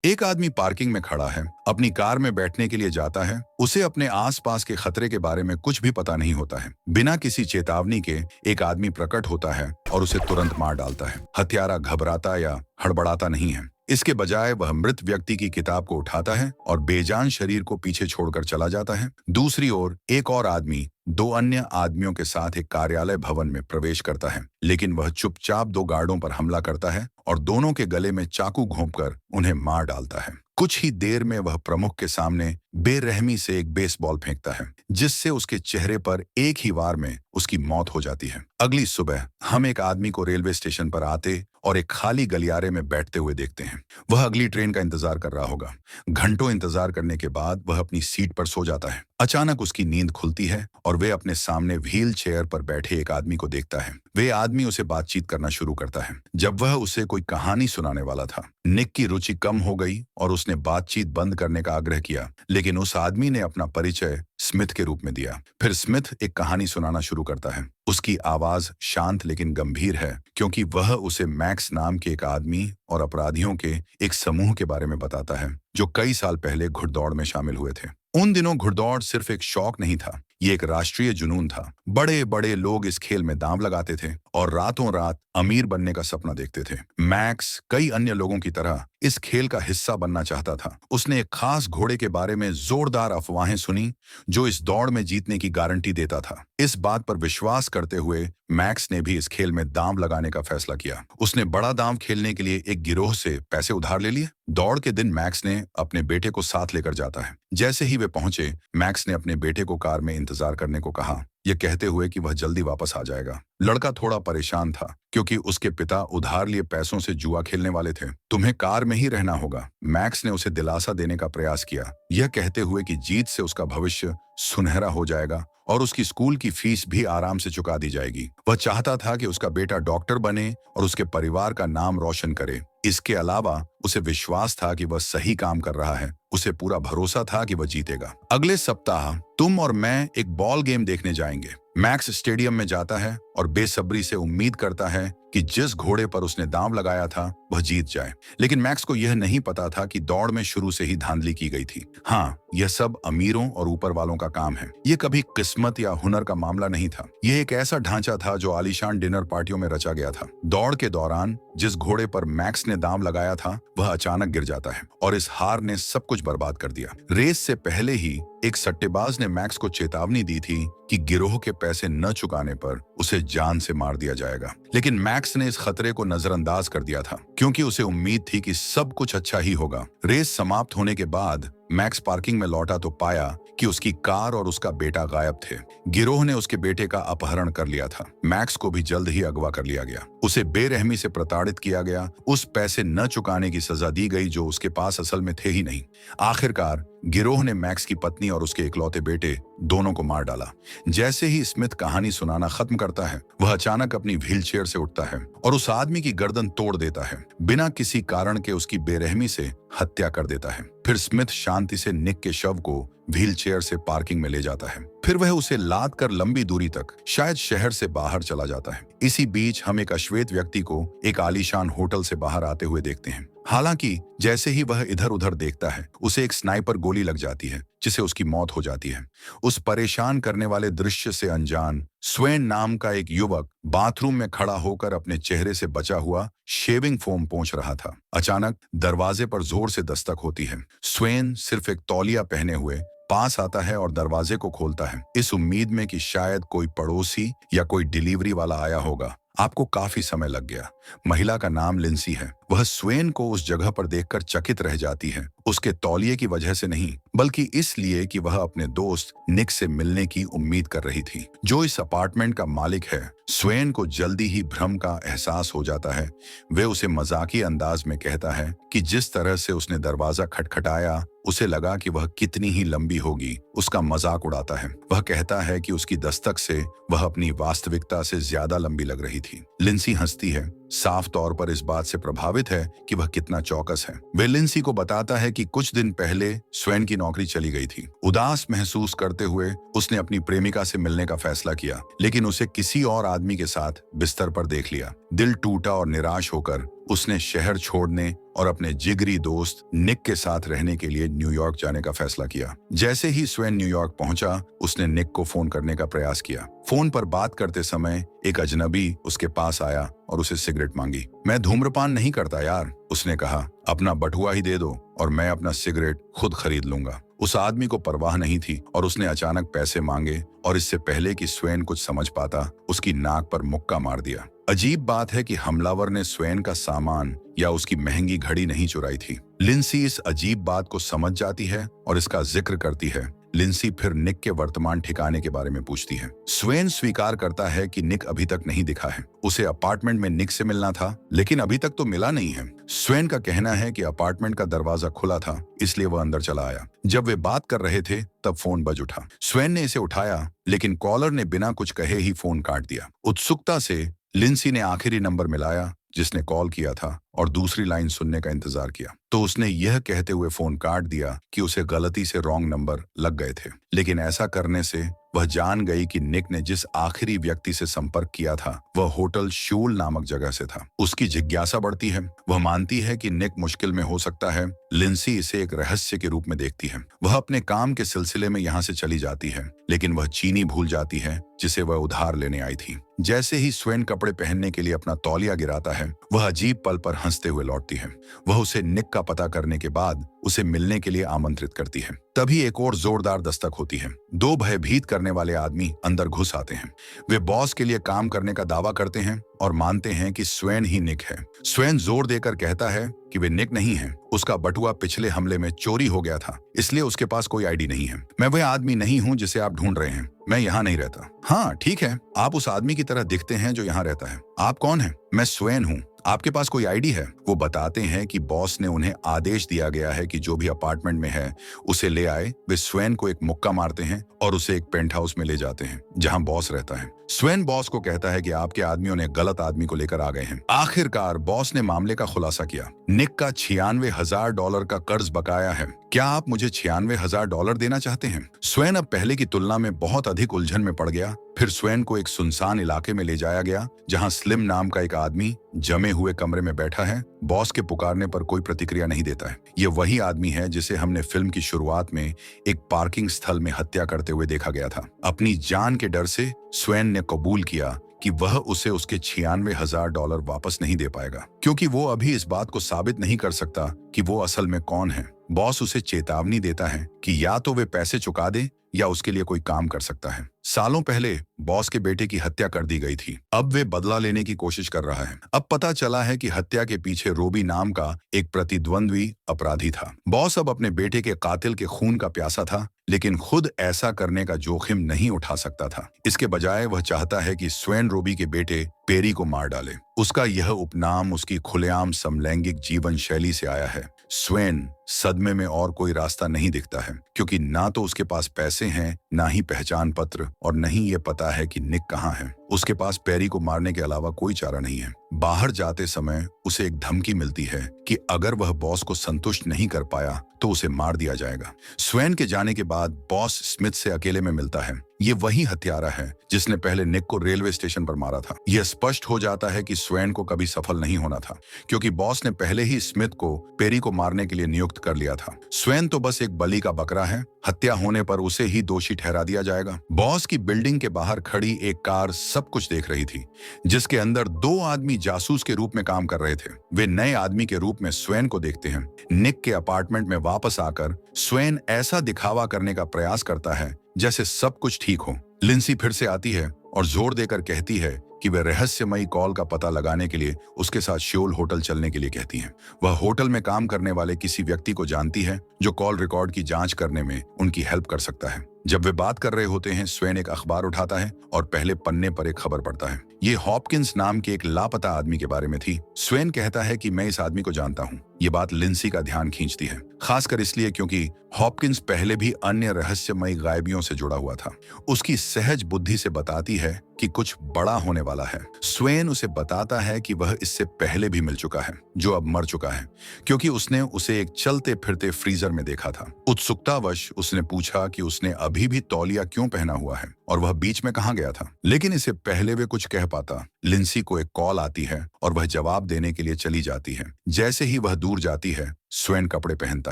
एक आदमी पार्किंग में खड़ा है, अपनी कार में बैठने के लिए जाता है। उसे अपने आसपास के खतरे के बारे में कुछ भी पता नहीं होता है। बिना किसी चेतावनी के एक आदमी प्रकट होता है और उसे तुरंत मार डालता है। हत्यारा घबराता या हड़बड़ाता नहीं है। इसके बजाय वह मृत व्यक्ति की किताब को उठाता है और बेजान शरीर को पीछे छोड़कर चला जाता है। दूसरी ओर एक और आदमी दो अन्य आदमियों के साथ एक कार्यालय भवन में प्रवेश करता है, लेकिन वह चुपचाप दो गार्डों पर हमला करता है और दोनों के गले में चाकू घोंपकर उन्हें मार डालता है। कुछ ही देर में वह प्रमुख के सामने बेरहमी से एक बेसबॉल फेंकता है, जिससे उसके चेहरे पर एक ही वार में उसकी मौत हो जाती है। अगली सुबह हम एक आदमी को रेलवे स्टेशन पर आते और एक खाली गलियारे में बैठते हुए देखते हैं। वह अगली ट्रेन का इंतजार कर रहा होगा। घंटों इंतजार करने के बाद वह अपनी सीट पर सो जाता है। अचानक उसकी नींद खुलती है और वह अपने सामने व्हील चेयर पर बैठे एक आदमी को देखता है। वह आदमी उसे बातचीत करना शुरू करता है। जब वह उसे कोई कहानी सुनाने वाला था, निक की रुचि कम हो गई और उसने बातचीत बंद करने का आग्रह किया, लेकिन उस आदमी ने अपना परिचय स्मिथ के रूप में दिया। फिर स्मिथ एक कहानी सुनाना शुरू करता है। उसकी आवाज शांत लेकिन गंभीर है, क्योंकि वह उसे मैक्स नाम के एक आदमी और अपराधियों के एक समूह के बारे में बताता है, जो कई साल पहले घुड़दौड़ में शामिल हुए थे। उन दिनों घुड़दौड़ सिर्फ एक शौक नहीं था, ये एक राष्ट्रीय जुनून था। बड़े बड़े लोग इस खेल में दांव लगाते थे और रातों रात अमीर बनने का सपना देखते थे। मैक्स कई अन्य लोगों की तरह इस खेल का हिस्सा बनना चाहता था। उसने एक खास घोड़े के बारे में जोरदार अफवाहें सुनी, जो इस दौड़ में जीतने की गारंटी देता था। इस बात पर विश्वास करते हुए मैक्स ने भी इस खेल में दांव लगाने का फैसला किया। उसने बड़ा दांव खेलने के लिए एक गिरोह से पैसे उधार ले लिए। दौड़ के दिन मैक्स ने अपने बेटे को साथ लेकर जाता है। जैसे ही वे पहुंचे, मैक्स ने अपने बेटे को कार में इंतजार करने को कहा, यह कहते हुए कि वह जल्दी वापस आ जाएगा। लड़का थोड़ा परेशान था, क्योंकि उसके पिता उधार लिए पैसों से जुआ खेलने वाले थे। तुम्हें कार में ही रहना होगा। मैक्स ने उसे दिलासा देने का प्रयास किया, यह कहते हुए कि जीत से उसका भविष्य सुनहरा हो जाएगा और उसकी स्कूल की फीस भी आराम से चुका दी जाएगी। वह चाहता था कि उसका बेटा डॉक्टर बने और उसके परिवार का नाम रोशन करे। इसके अलावा उसे विश्वास था कि वह सही काम कर रहा है। उसे पूरा भरोसा था कि वह जीतेगा। अगले सप्ताह तुम और मैं एक बॉल गेम देखने जाएंगे। मैक्स स्टेडियम में जाता है और बेसब्री से उम्मीद करता है कि जिस घोड़े पर उसने दांव लगाया था वह जीत जाए। लेकिन मैक्स को यह नहीं पता था कि दौड़ में शुरू से ही धांधली की गई थी। हाँ, यह सब अमीरों और ऊपर वालों का काम है। यह कभी किस्मत या हुनर का मामला नहीं था। यह एक ऐसा ढांचा था जो आलीशान डिनर पार्टियों में रचा गया था। दौड़ के दौरान जिस घोड़े पर मैक्स ने दांव लगाया था वह अचानक गिर जाता है और इस हार ने सब कुछ बर्बाद कर दिया। रेस से पहले ही एक सट्टेबाज ने मैक्स को चेतावनी दी थी कि गिरोह के पैसे न चुकाने पर उसे जान से मार दिया जाएगा। लेकिन मैक्स ने इस खतरे को नजरअंदाज कर दिया था, क्योंकि उसे उम्मीद थी कि सब कुछ अच्छा ही होगा। रेस समाप्त होने के बाद मैक्स पार्किंग में लौटा तो पाया कि उसकी कार और उसका बेटा गायब थे। गिरोह ने उसके बेटे का अपहरण कर लिया था। मैक्स को भी जल्द ही अगवा कर लिया गया। उसे बेरहमी से प्रताड़ित किया गया। उस पैसे न चुकाने की सजा दी गई जो उसके पास असल में थे ही नहीं। आखिरकार गिरोह ने मैक्स की पत्नी और उसके इकलौते बेटे दोनों को मार डाला। जैसे ही स्मिथ कहानी सुनाना खत्म करता है, वह अचानक अपनी व्हीलचेयर से उठता है और उस आदमी की गर्दन तोड़ देता है। बिना किसी कारण के उसकी बेरहमी से हत्या कर देता है। फिर स्मिथ शांति से निक के शव को व्हीलचेयर से पार्किंग में ले जाता है। फिर वह उसे लाद कर लंबी दूरी तक, शायद शहर से बाहर चला जाता है। इसी बीच हम एक अश्वेत व्यक्ति को एक आलीशान होटल से बाहर आते हुए देखते हैं। हालांकि जैसे ही वह इधर उधर देखता है, उसे एक स्नाइपर गोली लग जाती है, जिससे उसकी मौत हो जाती है। उस परेशान करने वाले दृश्य से अनजान स्वेन नाम का एक युवक बाथरूम में खड़ा होकर अपने चेहरे से बचा हुआ शेविंग फोम पोंछ रहा था। अचानक दरवाजे पर जोर से दस्तक होती है। स्वेन सिर्फ एक तौलिया पहने हुए पास आता है और दरवाजे को खोलता है, इस उम्मीद में कि शायद कोई पड़ोसी या कोई डिलीवरी वाला आया होगा। आपको काफी समय लग गया। महिला का नाम लिंसी है। वह स्वेन को उस जगह पर देखकर चकित रह जाती है, उसके तौलिए की वजह से नहीं, बल्कि इसलिए कि वह अपने दोस्त निक से मिलने की उम्मीद कर रही थी, जो इस अपार्टमेंट का मालिक है। स्वेन को जल्दी ही भ्रम का एहसास हो जाता है। वे उसे मजाकी अंदाज में कहता है कि जिस तरह से उसने दरवाजा खटखटाया, उसे लगा कि वह कितनी ही लंबी होगी। उसका मजाक उड़ाता है। वह कहता है कि उसकी दस्तक से वह अपनी वास्तविकता से ज्यादा लंबी लग रही थी। लिंसी हंसती है, साफ तौर पर इस बात से प्रभावित है कि वह कितना चौकस है। वे लिंसी को बताता है कि कुछ दिन पहले स्वेन की नौकरी चली गई थी। उदास महसूस करते हुए उसने अपनी प्रेमिका से मिलने का फैसला किया, लेकिन उसे किसी और आदमी के साथ बिस्तर पर देख लिया। दिल टूटा और निराश होकर उसने शहर छोड़ने और अपने जिगरी दोस्त निक के साथ रहने के लिए न्यूयॉर्क जाने का फैसला किया। जैसे ही स्वेन न्यूयॉर्क पहुंचा, उसने निक को फोन करने का प्रयास किया। फोन पर बात करते समय एक अजनबी उसके पास आया और उसे सिगरेट मांगी। मैं धूम्रपान नहीं करता यार, उसने कहा। अपना बटुआ ही दे दो और मैं अपना सिगरेट खुद खरीद लूंगा। उस आदमी को परवाह नहीं थी और उसने अचानक पैसे मांगे और इससे पहले कि स्वेन कुछ समझ पाता, उसकी नाक पर मुक्का मार दिया। अजीब बात है कि हमलावर ने स्वेन का सामान या उसकी महंगी घड़ी नहीं चुराई थी। लिंसी इस अजीब बात को समझ जाती है और इसका जिक्र करती है। लिंसी फिर निक के वर्तमान ठिकाने के बारे में पूछती है। स्वेन स्वीकार करता है कि निक अभी तक नहीं दिखा है। उसे अपार्टमेंट में निक से मिलना था, लेकिन अभी तक तो मिला नहीं है। स्वेन का कहना है कि अपार्टमेंट का दरवाजा खुला था, इसलिए वह अंदर चला आया। जब वे बात कर रहे थे तब फोन बज उठा। स्वेन ने इसे उठाया, लेकिन कॉलर ने बिना कुछ कहे ही फोन काट दिया। उत्सुकता से लिंसी ने आखिरी नंबर मिलाया जिसने कॉल किया था और दूसरी लाइन सुनने का इंतजार किया। तो उसने यह कहते हुए फोन काट दिया कि उसे गलती से रॉन्ग नंबर लग गए थे। लेकिन ऐसा करने से वह जान गई कि निक ने जिस आखिरी व्यक्ति से संपर्क किया था वह होटल शूल नामक जगह से था। उसकी जिज्ञासा बढ़ती है। वह मानती है कि निक मुश्किल में हो सकता है। लिंसी इसे एक रहस्य के रूप में देखती है। वह अपने काम के सिलसिले में यहाँ से चली जाती है, लेकिन वह चीनी भूल जाती है जिसे वह उधार लेने आई थी। जैसे ही स्वेन कपड़े पहनने के लिए अपना तौलिया गिराता है, वह अजीब पल पर हंसते हुए लौटती है। वह उसे निक का पता करने के बाद उसे मिलने के लिए आमंत्रित करती है। तभी एक और जोरदार दस्तक होती है। दो भयभीत करने वाले आदमी अंदर घुस आते हैं। वे बॉस के लिए काम करने का दावा करते हैं और मानते हैं कि स्वेन ही निक है। स्वेन जोर देकर कहता है कि वे निक नहीं है। उसका बटुआ पिछले हमले में चोरी हो गया था, इसलिए उसके पास कोई आईडी नहीं है। मैं वह आदमी नहीं हूँ जिसे आप ढूंढ रहे हैं। मैं यहाँ नहीं रहता। हाँ ठीक है, आप उस आदमी की तरह दिखते हैं जो यहाँ रहता है। आप कौन हैं? मैं स्वेन हूँ। आपके पास कोई आईडी है? वो बताते हैं कि बॉस ने उन्हें आदेश दिया गया है कि जो भी अपार्टमेंट में है उसे ले आए। वे स्वेन को एक मुक्का मारते हैं और उसे एक पेंट हाउस में ले जाते हैं जहां बॉस रहता है। स्वेन बॉस को कहता है कि आपके आदमियों ने गलत आदमी को लेकर आ गए हैं। आखिरकार बॉस ने मामले का खुलासा किया। निक का $96,000 का कर्ज बकाया है। क्या आप मुझे $96,000 देना चाहते हैं? स्वेन अब पहले की तुलना में बहुत अधिक उलझन में पड़ गया। फिर स्वेन को एक सुनसान इलाके में ले जाया गया जहां स्लिम नाम का एक आदमी जमे हुए कमरे में बैठा है। बॉस के पुकारने पर कोई प्रतिक्रिया नहीं देता है। ये वही आदमी है जिसे हमने फिल्म की शुरुआत में एक पार्किंग स्थल में हत्या करते हुए देखा गया था। अपनी जान के डर से स्वेन ने कबूल किया कि वह उसे उसके $96,000 वापस नहीं दे पाएगा, क्योंकि वो अभी इस बात को साबित नहीं कर सकता कि वो असल में कौन है। बॉस उसे चेतावनी देता है कि या तो वे पैसे चुका दे या उसके लिए कोई काम कर सकता है। सालों पहले बॉस के बेटे की हत्या कर दी गई थी। अब वे बदला लेने की कोशिश कर रहा है। अब पता चला है कि हत्या के पीछे रोबी नाम का एक प्रतिद्वंद्वी अपराधी था। बॉस अब अपने बेटे के कातिल के खून का प्यासा था, लेकिन खुद ऐसा करने का जोखिम नहीं उठा सकता था। इसके बजाय वह चाहता है कि स्वेन रोबी के बेटे पेरी को मार डाले। उसका यह उपनाम उसकी खुलेआम समलैंगिक जीवन शैली से आया है। स्वेन सदमे में और कोई रास्ता नहीं दिखता है, क्योंकि ना तो उसके पास पैसे हैं, ना ही पहचान पत्र, और नहीं ये पता है कि निक कहाँ है। उसके पास पेरी को मारने के अलावा कोई चारा नहीं है। बाहर जाते समय उसे एक धमकी मिलती है कि अगर वह बॉस को संतुष्ट नहीं कर पाया तो उसे मार दिया जाएगा। स्वेन के जाने के बाद बॉस स्मिथ से अकेले में मिलता है। ये वही हत्यारा है जिसने पहले निक को रेलवे स्टेशन पर मारा था। यह स्पष्ट हो जाता है कि स्वेन को कभी सफल नहीं होना था, क्योंकि बॉस ने पहले ही स्मिथ को पेरी को मारने के लिए नियुक्त कर लिया था। स्वेन तो बस एक बलि का बकरा है। हत्या होने पर उसे ही दोषी ठहरा दिया जाएगा। बॉस की बिल्डिंग के बाहर खड़ी एक कार सब कुछ देख रही थी, जिसके अंदर दो आदमी जासूस के रूप में काम कर रहे थे। वे नए आदमी के रूप में स्वेन को देखते हैं। निक के अपार्टमेंट में वापस आकर स्वेन ऐसा दिखावा करने का प्रयास करता है जैसे सब कुछ ठीक हो। लिंसी फिर से आती है और जोर देकर कहती है कि वह रहस्यमयी कॉल का पता लगाने के लिए उसके साथ श्योल होटल चलने के लिए कहती हैं। वह होटल में काम करने वाले किसी व्यक्ति को जानती है जो कॉल रिकॉर्ड की जांच करने में उनकी हेल्प कर सकता है। जब वे बात कर रहे होते हैं, स्वेन एक अखबार उठाता है और पहले पन्ने पर एक खबर पढ़ता है। ये हॉपकिंस नाम के एक लापता आदमी के बारे में थी। स्वेन कहता है कि मैं इस आदमी को जानता हूँ। ये बात लिंसी का ध्यान खींचती है, खासकर इसलिए क्योंकि हॉपकिंस पहले भी अन्य रहस्यमयी गायबियों से जुड़ा हुआ था। उसकी सहज बुद्धि से बताती है कि कुछ बड़ा होने वाला है। स्वेन उसे बताता है कि वह इससे पहले भी मिल चुका है, जो अब मर चुका है, क्योंकि उसने उसे एक चलते फिरते फ्रीजर में देखा था। उत्सुकतावश उसने पूछा कि उसने अभी भी तौलिया क्यों पहना हुआ है और वह बीच में कहाँ गया था। लेकिन इससे पहले वे कुछ कह पाता, लिंसी को एक कॉल आती है और वह जवाब देने के लिए चली जाती है। जैसे ही वह दूर जाती है, स्वेन कपड़े पहनता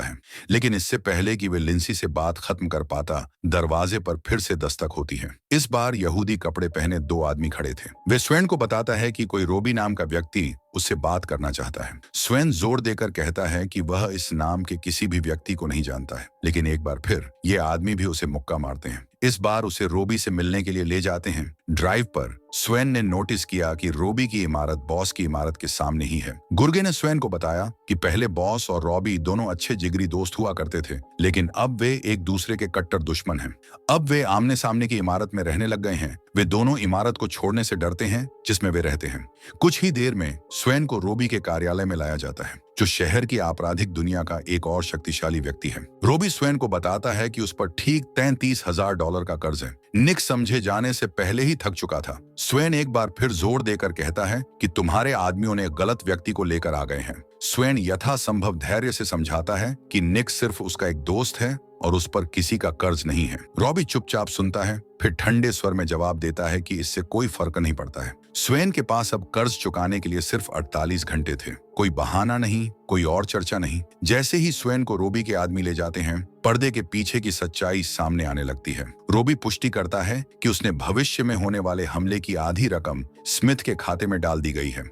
है। लेकिन इससे पहले कि वे लिंसी से बात खत्म कर पाता, दरवाजे पर फिर से दस्तक होती है। इस बार यहूदी कपड़े पहने दो आदमी खड़े थे। वे स्वेन को बताता है कि कोई रोबी नाम का व्यक्ति उससे बात करना चाहता है। स्वेन जोर देकर कहता है कि वह इस नाम के किसी भी व्यक्ति को नहीं जानता है। लेकिन एक बार फिर ये आदमी भी उसे मुक्का मारते हैं। इस बार उसे रोबी से मिलने के लिए ले जाते हैं। ड्राइव पर स्वेन ने नोटिस किया कि रोबी की इमारत बॉस की इमारत के सामने ही है। गुर्गे ने स्वेन को बताया कि पहले बॉस और रॉबी दोनों अच्छे जिगरी दोस्त हुआ करते थे, लेकिन अब वे एक दूसरे के कट्टर दुश्मन हैं। अब वे आमने सामने की इमारत में रहने लग गए हैं। वे दोनों इमारत को छोड़ने से डरते हैं जिसमें वे रहते हैं। कुछ ही देर में स्वेन को रोबी के कार्यालय में लाया जाता है, जो शहर की आपराधिक दुनिया का एक और शक्तिशाली व्यक्ति है। रोबी स्वेन को बताता है कि उस पर ठीक $33,000 का कर्ज है। निक समझे जाने से पहले ही थक चुका था। स्वेन एक बार फिर जोर देकर कहता है कि तुम्हारे आदमियों ने गलत व्यक्ति को लेकर आ गए हैं। स्वेन यथासंभव धैर्य से समझाता है कि निक सिर्फ उसका एक दोस्त है और उस पर किसी का कर्ज नहीं है। रॉबी चुपचाप सुनता है, फिर ठंडे स्वर में जवाब देता है कि इससे कोई फर्क नहीं पड़ता है। स्वेन के पास अब कर्ज चुकाने के लिए सिर्फ 48 घंटे थे। कोई बहाना नहीं, कोई और चर्चा नहीं। जैसे ही स्वेन को रोबी के आदमी ले जाते हैं, पर्दे के पीछे की सच्चाई सामने आने लगती है। रोबी पुष्टि करता है कि उसने भविष्य में होने वाले हमले की आधी रकम स्मिथ के खाते में डाल दी गई है।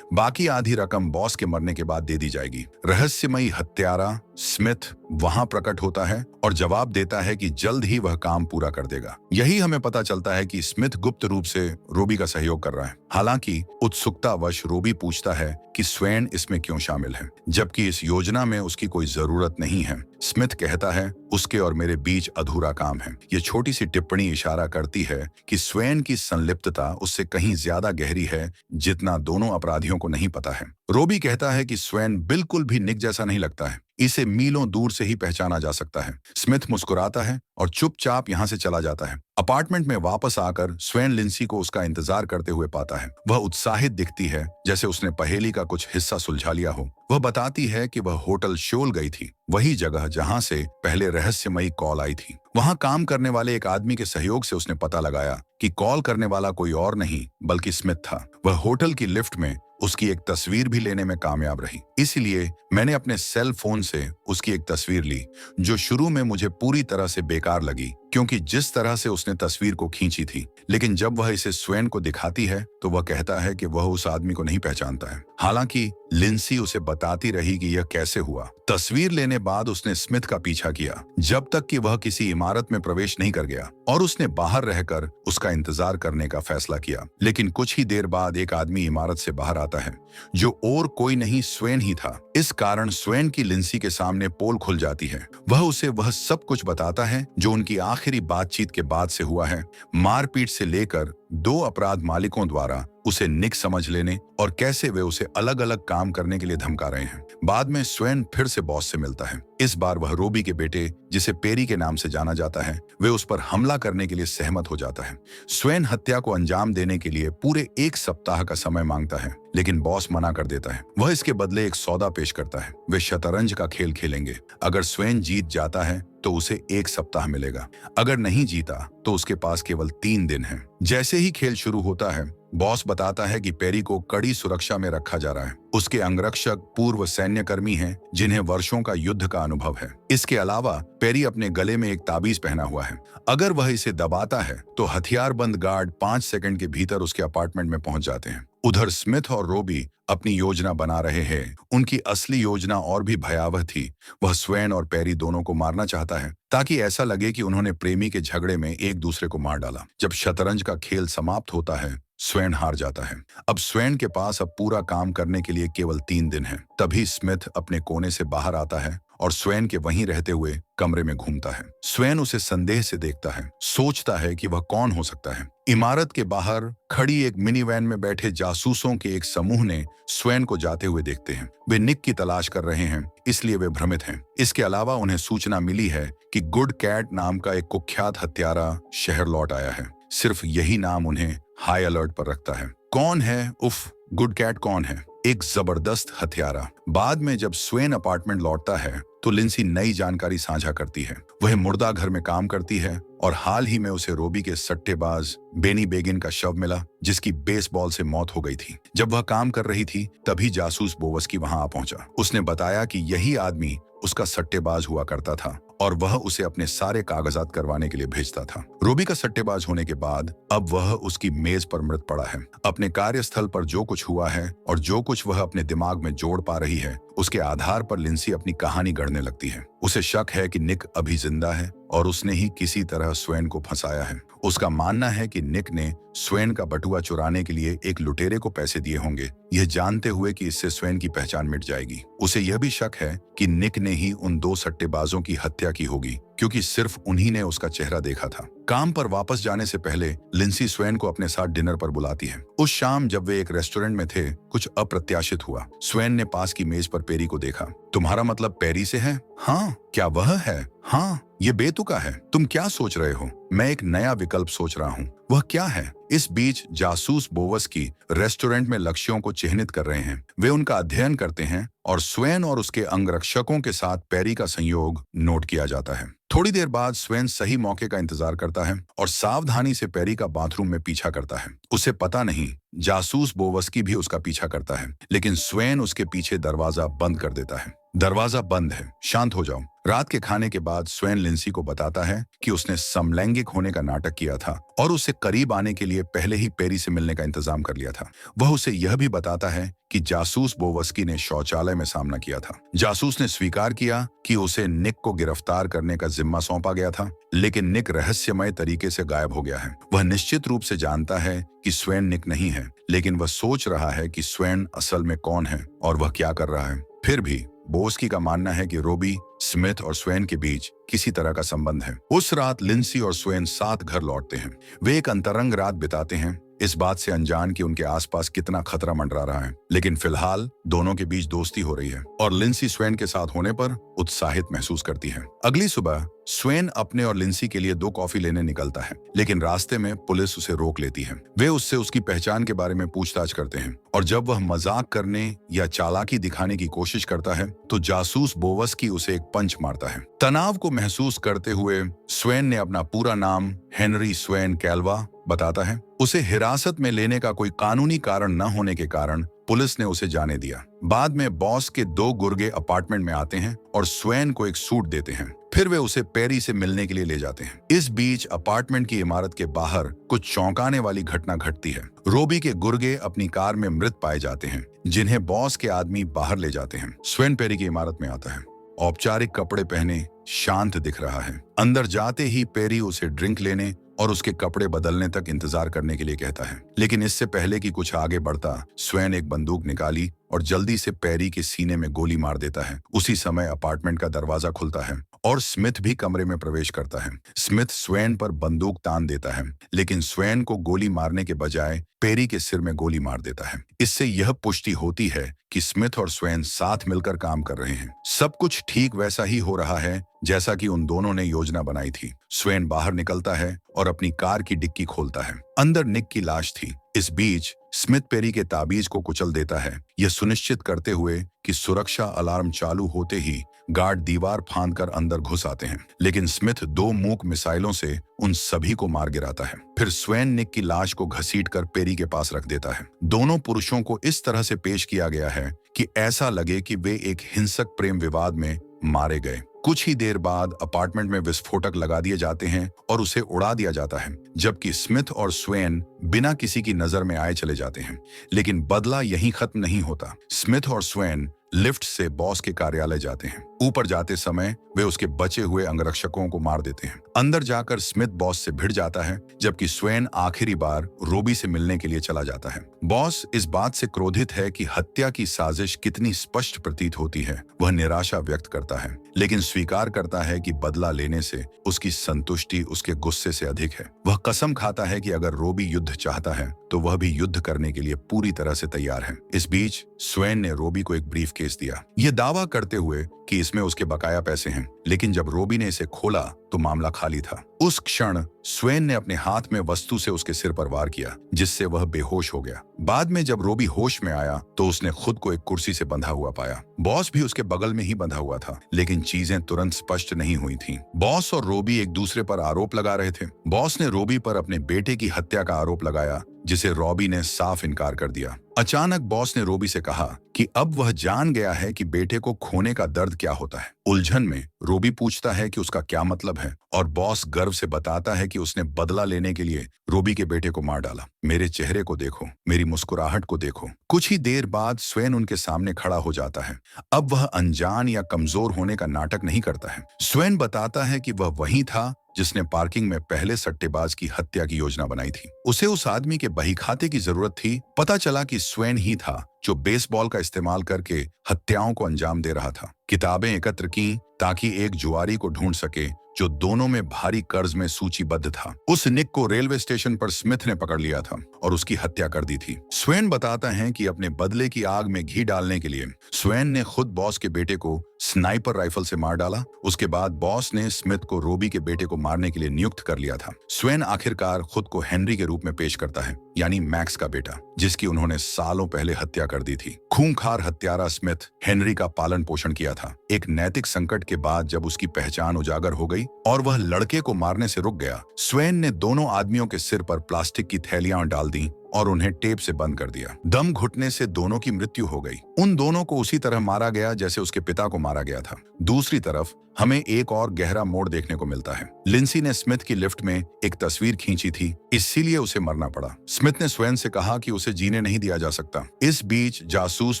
बाकी आधी रकम बॉस के मरने के बाद दे दी जाएगी। रहस्यमयी हत्यारा स्मिथ वहां प्रकट होता है और जवाब देता है कि जल्द ही वह काम पूरा कर देगा। यही हमें पता चलता है कि स्मिथ गुप्त रूप से रोबी का सहयोग कर रहा है। हालांकि उत्सुकतावश रोबी पूछता है कि स्वेन इसमें क्यों शामिल है, जबकि इस योजना में उसकी कोई जरूरत नहीं है। स्मिथ कहता है, उसके और मेरे बीच अधूरा काम है। ये छोटी सी टिप्पणी इशारा करती है कि स्वेन की संलिप्तता उससे कहीं ज्यादा गहरी है, जितना दोनों अपराधियों को नहीं पता है। रोबी कहता है कि स्वेन बिल्कुल भी निक जैसा नहीं लगता है। इसे मीलों दूर से ही पहचाना जा सकता है। स्मिथ मुस्कुराता है और चुपचाप यहाँ से चला जाता है। अपार्टमेंट में वापस आकर स्वेन लिंसी को उसका इंतजार करते हुए पाता है। वह उत्साहित दिखती है, जैसे उसने पहेली का कुछ हिस्सा सुलझा लिया हो। वह बताती है कि वह होटल शोल गई थी, वही जगह जहां से पहले रहस्यमयी कॉल आई थी। वहां काम करने वाले एक आदमी के सहयोग से उसने पता लगाया कि कॉल करने वाला कोई और नहीं बल्कि स्मिथ था। वह होटल की लिफ्ट में उसकी एक तस्वीर भी लेने में कामयाब रही। इसलिए मैंने अपने सेल फोन से उसकी एक तस्वीर ली, जो शुरू में मुझे पूरी तरह से बेकार लगी, क्योंकि जिस तरह से उसने तस्वीर को खींची थी। लेकिन जब वह इसे स्वेन को दिखाती है तो वह कहता है कि वह उस आदमी को नहीं पहचानता है। हालांकि लिंसी उसे बताती रही कि यह कैसे हुआ। तस्वीर लेने बाद उसने स्मिथ का पीछा किया, जब तक कि वह किसी इमारत में प्रवेश नहीं कर गया, और उसने बाहर रहकर उसका इंतजार करने का फैसला किया। लेकिन कुछ ही देर बाद एक आदमी इमारत से बाहर आता है, जो और कोई नहीं स्वेन ही था। इस कारण स्वेन की लिंसी के सामने पोल खुल जाती है। वह उसे वह सब कुछ बताता है जो उनकी आखिरी बातचीत के बाद से हुआ है, मारपीट से लेकर दो अपराध मालिकों द्वारा उसे निक समझ लेने और कैसे वे उसे अलग अलग काम करने के लिए धमका रहे हैं। बाद में स्वेन फिर से बॉस से मिलता है। इस बार वह रोबी के बेटे, जिसे पेरी के नाम से जाना जाता है, वे उस पर हमला करने के लिए सहमत हो जाता है। स्वेन हत्या को अंजाम देने के लिए पूरे 1 सप्ताह का समय मांगता है, लेकिन बॉस मना कर देता है। वह इसके बदले एक सौदा पेश करता है। वे शतरंज का खेल खेलेंगे। अगर स्वेन जीत जाता है तो उसे 1 सप्ताह मिलेगा। अगर नहीं जीता तो उसके पास केवल 3 दिन है। जैसे ही खेल शुरू होता है, बॉस बताता है कि पेरी को कड़ी सुरक्षा में रखा जा रहा है। उसके अंगरक्षक पूर्व सैन्य कर्मी हैं, जिन्हें वर्षों का युद्ध का अनुभव है। इसके अलावा पेरी अपने गले में एक ताबीज पहना हुआ है। अगर वह इसे दबाता है तो हथियारबंद गार्ड 5 सेकंड के भीतर उसके अपार्टमेंट में पहुंच जाते हैं। उधर स्मिथ और रोबी अपनी योजना बना रहे हैं। उनकी असली योजना और भी भयावह थी। वह स्वेन और पेरी दोनों को मारना चाहता है, ताकि ऐसा लगे कि उन्होंने प्रेमी के झगड़े में एक दूसरे को मार डाला। जब शतरंज का खेल समाप्त होता है, स्वेन हार जाता है। अब स्वेन के पास अब पूरा काम करने के लिए केवल 3 दिन है। तभी स्मिथ अपने कोने से बाहर आता है और स्वेन के वहीं रहते हुए कमरे में घूमता है। स्वेन उसे संदेह से देखता है, सोचता है कि वह कौन हो सकता है। इमारत के बाहर खड़ी एक मिनी वैन में बैठे जासूसों के एक समूह ने स्वेन को जाते हुए देखते हैं। वे निक की तलाश कर रहे हैं, इसलिए वे भ्रमित हैं। इसके अलावा उन्हें सूचना मिली है कि गुड कैट नाम का एक कुख्यात हत्यारा शहर लौट आया है। सिर्फ यही नाम उन्हें हाई अलर्ट पर रखता है। कौन है? उफ, गुड कैट कौन है? एक जबरदस्त हत्यारा। बाद में जब स्वेन अपार्टमेंट लौटता है तो लिंसी नई जानकारी साझा करती है। वह मुर्दा घर में काम करती है और हाल ही में उसे रोबी के सट्टेबाज बेनी बेगिन का शव मिला, जिसकी बेसबॉल से मौत हो गई थी। जब वह काम कर रही थी तभी जासूस बोवस्की वहां आ पहुंचा। उसने बताया कि यही आदमी उसका सट्टेबाज हुआ करता था और वह उसे अपने सारे कागजात करवाने के लिए भेजता था। रोबी का सट्टेबाज होने के बाद अब वह उसकी मेज पर मृत पड़ा है। अपने कार्यस्थल पर जो कुछ हुआ है और जो कुछ वह अपने दिमाग में जोड़ पा रही है, उसके आधार पर लिंसी अपनी कहानी गढ़ने लगती है। उसे शक है कि निक अभी जिंदा है और उसने ही किसी तरह स्वेन को फंसाया है। उसका मानना है कि निक ने स्वेन का बटुआ चुराने के लिए एक लुटेरे को पैसे दिए होंगे, यह जानते हुए कि इससे स्वेन की पहचान मिट जाएगी। उसे यह भी शक है कि निक ने ही उन 2 सट्टेबाजों की हत्या की होगी, क्योंकि सिर्फ उन्हीं ने उसका चेहरा देखा था। काम पर वापस जाने से पहले लिंसी स्वेन को अपने साथ डिनर पर बुलाती है। उस शाम जब वे एक रेस्टोरेंट में थे, कुछ अप्रत्याशित हुआ। स्वेन ने पास की मेज पर पेरी को देखा। तुम्हारा मतलब पेरी से है? हाँ। क्या वह है? हाँ। ये बेतुका है। तुम क्या सोच रहे हो? मैं एक नया विकल्प सोच रहा हूँ। वह क्या है? इस बीच जासूस बोवस्की रेस्टोरेंट में लक्ष्यों को चिन्हित कर रहे हैं। वे उनका अध्ययन करते हैं और स्वेन और उसके अंगरक्षकों के साथ पेरी का संयोग नोट किया जाता है। थोड़ी देर बाद स्वेन सही मौके का इंतजार करता है और सावधानी से पेरी का बाथरूम में पीछा करता है। उसे पता नहीं जासूस बोवस्की भी उसका पीछा करता है, लेकिन स्वेन उसके पीछे दरवाजा बंद कर देता है। दरवाजा बंद है, शांत हो जाओ। रात के खाने के बाद स्वेन लिंसी को बताता है कि उसने समलैंगिक होने का नाटक किया था और उससे करीब आने के लिए पहले ही पेरी से मिलने का इंतजाम कर लिया था। वह उसे यह भी बताता है कि जासूस बोवस्की ने शौचालय में सामना किया था। जासूस ने स्वीकार किया कि उसे निक को गिरफ्तार करने का जिम्मा सौंपा गया था, लेकिन निक रहस्यमय तरीके से गायब हो गया है। वह निश्चित रूप से जानता है कि स्वेन निक नहीं है, लेकिन वह सोच रहा है कि स्वेन असल में कौन है और वह क्या कर रहा है। फिर भी बोवस्की का मानना है कि रोबी, स्मिथ और स्वेन के बीच किसी तरह का संबंध है। उस रात लिंसी और स्वेन साथ घर लौटते हैं। वे एक अंतरंग रात बिताते हैं, इस बात से अनजान कि उनके आसपास कितना खतरा मंडरा रहा है। लेकिन फिलहाल दोनों के बीच दोस्ती हो रही है और लिंसी स्वेन के साथ होने पर उत्साहित महसूस करती है। अगली सुबह स्वेन अपने और लिंसी के लिए 2 कॉफी लेने निकलता है, लेकिन रास्ते में पुलिस उसे रोक लेती है। वे उससे उसकी पहचान के बारे में पूछताछ करते हैं और जब वह मजाक करने या चालाकी दिखाने की कोशिश करता है तो जासूस बोवस्की उसे एक पंच मारता है। तनाव को महसूस करते हुए स्वेन ने अपना पूरा नाम हेनरी स्वेन कैल्वा बताता है। उसे हिरासत में लेने का कोई कानूनी कारण न होने के कारण पुलिस ने उसे जाने दिया। बाद में बॉस के 2 गुर्गे अपार्टमेंट में आते हैं और स्वेन को एक सूट देते हैं। फिर वे उसे पेरी से मिलने के लिए ले जाते हैं। इस बीच अपार्टमेंट की इमारत के बाहर कुछ चौंकाने वाली घटना घटती है। रोबी के गुर्गे अपनी कार में मृत पाए जाते हैं, जिन्हें बॉस के आदमी बाहर ले जाते हैं। स्वेन पेरी की इमारत में आता है। औपचारिक कपड़े पहने शांत दिख रहा है। अंदर जाते ही पेरी उसे ड्रिंक लेने और उसके कपड़े बदलने तक इंतजार करने के लिए कहता है। लेकिन इससे पहले कि कुछ आगे बढ़ता, स्वेन एक बंदूक निकाली और जल्दी से पेरी के सीने में गोली मार देता है। उसी समय अपार्टमेंट का दरवाजा खुलता है और स्मिथ भी कमरे में प्रवेश करता है। स्मिथ स्वेन पर बंदूक तान देता है, लेकिन स्वेन को गोली मारने के बजाय पेरी के सिर में गोली मार देता है। इससे यह पुष्टि होती है कि स्मिथ और स्वेन साथ मिलकर काम कर रहे हैं। सब कुछ ठीक वैसा ही हो रहा है जैसा कि उन दोनों ने योजना बनाई थी। स्वेन बाहर निकलता है और अपनी कार की डिक्की खोलता है। अंदर निक की लाश थी। इस बीच स्मिथ पेरी के ताबीज को कुचल देता है, यह सुनिश्चित करते हुए कि सुरक्षा अलार्म चालू होते ही गार्ड दीवार फांदकर अंदर घुस आते हैं। लेकिन स्मिथ 2 मूक मिसाइलों से उन सभी को मार गिराता है। फिर स्वेन निक की लाश को घसीटकर पेरी के पास रख देता है। दोनों पुरुषों को इस तरह से पेश किया गया है कि ऐसा लगे कि वे एक हिंसक प्रेम विवाद में मारे गए। कुछ ही देर बाद अपार्टमेंट में विस्फोटक लगा दिए जाते हैं और उसे उड़ा दिया जाता है, जबकि स्मिथ और स्वेन बिना किसी की नजर में आए चले जाते हैं। लेकिन बदला यहीं खत्म नहीं होता। स्मिथ और स्वेन लिफ्ट से बॉस के कार्यालय जाते हैं। ऊपर जाते समय वे उसके बचे हुए अंगरक्षकों को मार देते हैं। अंदर जाकर स्मिथ बॉस से भिड़ जाता है, जबकि स्वेन आखिरी बार रोबी से मिलने के लिए चला जाता है। बॉस इस बात से क्रोधित है कि हत्या की साजिश कितनी स्पष्ट प्रतीत होती है। वह निराशा व्यक्त करता है, लेकिन स्वीकार करता है कि बदला लेने से उसकी संतुष्टि उसके गुस्से से अधिक है। वह कसम खाता है कि अगर रोबी युद्ध चाहता है तो वह भी युद्ध करने के लिए पूरी तरह से तैयार है। इस बीच स्वेन ने रोबी को एक ब्रीफकेस दिया, यह दावा करते हुए कि इस जिसमें उसके बकाया पैसे हैं, लेकिन जब रोबी ने इसे खोला तो मामला खाली था। उस क्षण स्वेन ने अपने हाथ में वस्तु से उसके सिर पर वार किया, जिससे वह बेहोश हो गया। बाद में जब रोबी होश में आया तो उसने खुद को एक कुर्सी से बंधा हुआ पाया। बॉस भी उसके बगल में ही बंधा हुआ था, लेकिन चीजें तुरंत स्पष्ट नहीं हुई थीं। बॉस और रोबी एक दूसरे पर आरोप लगा रहे थे। बॉस ने रोबी पर अपने बेटे की हत्या का आरोप लगाया, जिसे रोबी ने साफ इनकार कर दिया। अचानक बॉस ने रोबी से कहा कि अब वह जान गया है कि बेटे को खोने का दर्द क्या होता है। उलझन में रोबी पूछता है कि उसका क्या मतलब है, और बॉस गर्व से बताता है कि उसने बदला लेने के लिए रोबी के बेटे को मार डाला। मेरे चेहरे को देखो, मेरी मुस्कुराहट को देखो। कुछ ही देर बाद स्वेन उनके सामने खड़ा हो जाता है। अब वह अनजान या कमजोर होने का नाटक नहीं करता है। स्वेन बताता है कि वह वही था जिसने पार्किंग में पहले सट्टेबाज की हत्या की योजना बनाई थी। उसे उस आदमी के बहीखाते की जरूरत थी। पता चला कि स्वेन ही था जो बेसबॉल का इस्तेमाल करके हत्याओं को अंजाम दे रहा था। किताबें एकत्र की ताकि एक जुआरी को ढूंढ सके जो दोनों में भारी कर्ज में सूचीबद्ध था। उस निक को रेलवे स्टेशन पर स्मिथ ने पकड़ लिया था और उसकी हत्या कर दी थी। स्वेन बताता है कि अपने बदले की आग में घी डालने के लिए स्वेन ने खुद बॉस के बेटे को स्नाइपर राइफल से मार डाला। उसके बाद बॉस ने स्मिथ को रोबी के बेटे को मारने के लिए नियुक्त कर लिया था। स्वेन आखिरकार खुद को हेनरी के रूप में पेश करता है, यानी मैक्स का बेटा, जिसकी उन्होंने सालों पहले हत्या कर दी थी। खूंखार हत्यारा स्मिथ हेनरी का पालन पोषण किया था। एक नैतिक संकट के बाद जब उसकी पहचान उजागर हो गई और वह लड़के को मारने से रुक गया, स्वेन ने दोनों आदमियों के सिर पर प्लास्टिक की थैलियां डाल दी और उन्हें टेप से बंद कर दिया। दम घुटने से दोनों की मृत्यु हो गई। उन दोनों को उसी तरह मारा गया जैसे उसके पिता को मारा गया था। दूसरी तरफ हमें एक और गहरा मोड़ देखने को मिलता है। लिंसी ने स्मिथ की लिफ्ट में एक तस्वीर खींची थी, इसीलिए उसे मरना पड़ा। स्मिथ ने स्वेन से कहा कि उसे जीने नहीं दिया जा सकता। इस बीच जासूस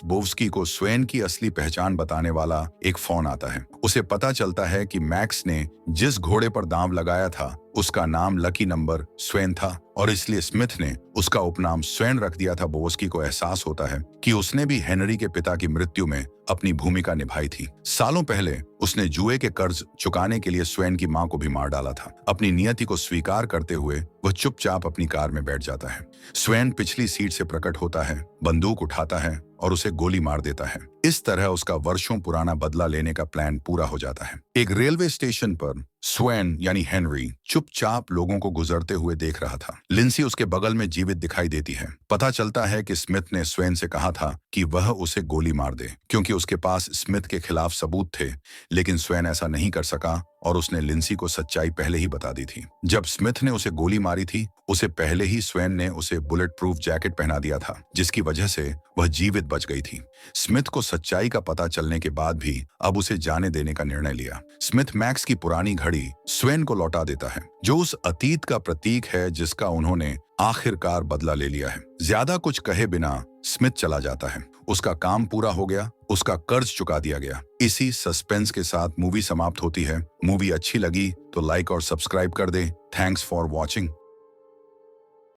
बोव्स्की को स्वेन की असली पहचान बताने वाला एक फोन आता है। उसे पता चलता है कि मैक्स ने जिस घोड़े पर दांव लगाया था उसका नाम लकी नंबर स्वेन था, और इसलिए स्मिथ ने उसका उपनाम स्वेन रख दिया था। बोव्स्की को एहसास होता है कि उसने भी हेनरी के पिता की मृत्यु में अपनी भूमिका निभाई थी। सालों पहले उसने जुए के कर्ज चुकाने के लिए स्वेन की मां को भी मार डाला था। अपनी नियति को स्वीकार करते हुए वह चुपचाप अपनी कार में बैठ जाता है। स्वेन पिछली सीट से प्रकट होता है, बंदूक उठाता है और उसे गोली मार देता है। इस तरह उसका वर्षों पुराना बदला लेने का प्लान पूरा हो जाता है। एक रेलवे स्टेशन पर स्वेन यानी हेनरी चुपचाप लोगों को गुजरते हुए देख रहा था। लिंसी उसके बगल में जीवित दिखाई देती है। पता चलता है कि स्मिथ ने स्वेन से कहा था कि वह उसे गोली मार दे, क्योंकि उसके पास स्मिथ के खिलाफ सबूत थे, लेकिन स्वेन ऐसा नहीं कर सका और उसने लिंसी को सच्चाई पहले ही बता दी थी। जब स्मिथ ने उसे गोली मारी थी, उसे पहले ही स्वेन ने उसे बुलेट प्रूफ जैकेट पहना दिया था, जिसकी वजह से वह जीवित बच गई थी। स्मिथ को सच्चाई का पता चलने के बाद भी अब उसे जाने देने का निर्णय लिया। स्मिथ मैक्स की पुरानी घड़ी स्वेन को लौटा देता है, जो उस अतीत का प्रतीक है जिसका उन्होंने आखिरकार बदला ले लिया है। ज्यादा कुछ कहे बिना स्मिथ चला जाता है। उसका काम पूरा हो गया, उसका कर्ज चुका दिया गया। इसी सस्पेंस के साथ मूवी समाप्त होती है। मूवी अच्छी लगी तो लाइक और सब्सक्राइब कर दें। Thanks for watching.